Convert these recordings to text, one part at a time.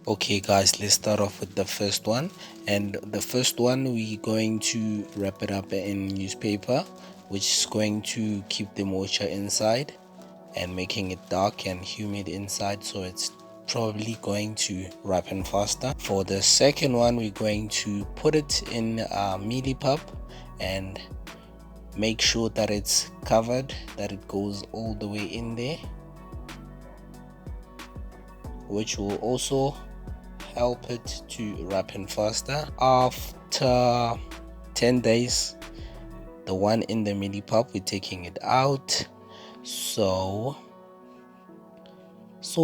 Okay guys, let's start off with the first one. And the first one, we're going to wrap it up in newspaper, which is going to keep the moisture inside and making it dark and humid inside, so it's probably going to ripen faster. For the second one, we're going to put it in a mealie pup and make sure that it's covered, that it goes all the way in there, which will also help it to ripen faster. After 10 days, the one in the mealie pup, we're taking it out. So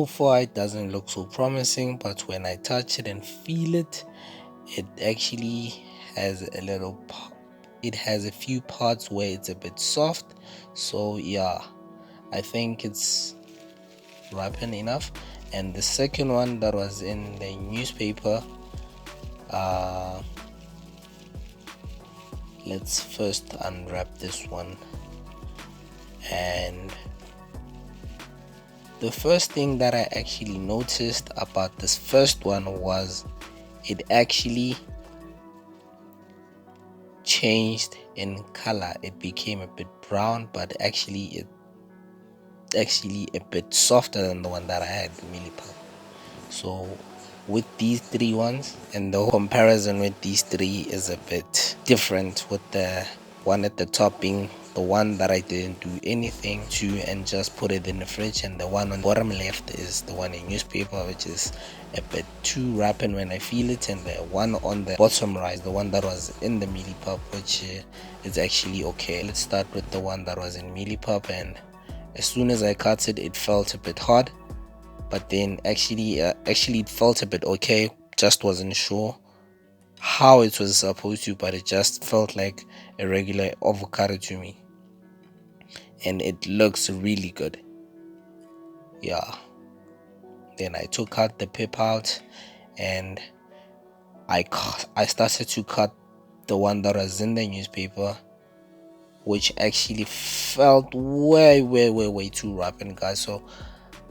far it doesn't look so promising, but when I touch it and feel it, it actually has a few parts where it's a bit soft. So yeah, I think it's ripen enough. And the second one that was in the newspaper, let's first unwrap this one. And the first thing that I actually noticed about this first one was it actually changed in color. It became a bit brown, but actually a bit softer than the one that I had, the mealie pup. So with these three ones, and the comparison with these three is a bit different, with the one at the top being the one that I didn't do anything to and just put it in the fridge, and the one on the bottom left is the one in newspaper, which is a bit too ripen when I feel it, and the one on the bottom right, the one that was in the mealie pup, which is actually okay. Let's start with the one that was in mealie pup, and as soon as I cut it, it felt a bit hard, but then actually it felt a bit okay. Just wasn't sure how it was supposed to, but it just felt like a regular avocado to me, and it looks really good. Yeah, then I took out the pip out, and I started to cut the one that was in the newspaper, which actually felt way too ripen, guys. So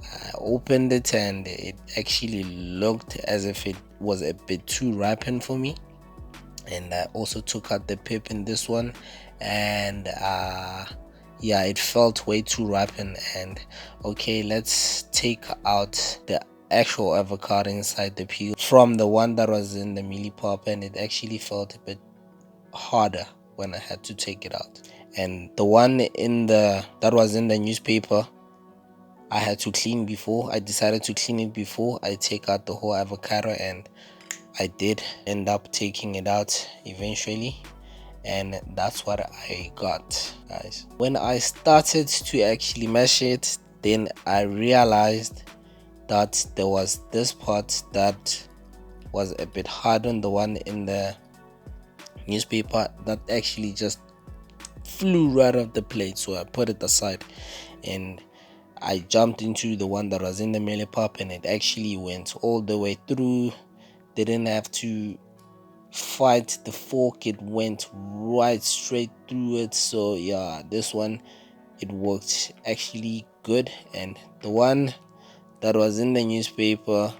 I opened it, and it actually looked as if it was a bit too ripen for me. And I also took out the pip in this one, and yeah, it felt way too ripen. And okay, let's take out the actual avocado inside the peel from the one that was in the mealie pup, and it actually felt a bit harder when I had to take it out. And the one that was in the newspaper, I had to clean before. I decided to clean it before I take out the whole avocado, and I did end up taking it out eventually, and that's what I got, guys. When I started to actually measure it, then I realized that there was this part that was a bit hard on the one in the newspaper, that actually just flew right off the plate. So I put it aside, and I jumped into the one that was in the mealie pup, and it actually went all the way through. Didn't have to fight the fork, it went right straight through it. So yeah, this one, it worked actually good. And the one that was in the newspaper,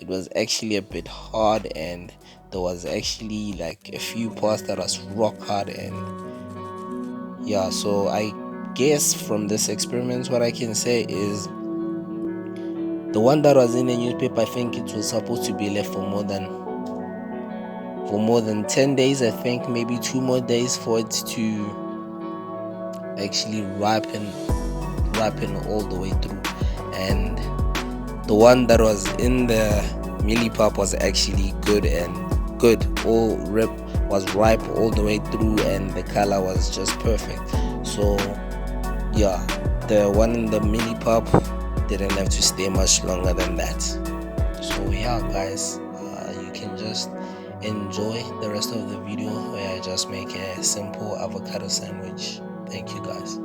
it was actually a bit hard, and there was actually like a few parts that was rock hard. And yeah, so I guess from this experiment, what I can say is the one that was in the newspaper, I think it was supposed to be left for more than 10 days. I think maybe 2 more days for it to actually ripen all the way through. And the one that was in the mealie pup was actually good, all was ripe all the way through, and the color was just perfect. So yeah, the one in the mealie pup didn't have to stay much longer than that. So yeah, guys, you can just enjoy the rest of the video where I just make a simple avocado sandwich. Thank you, guys.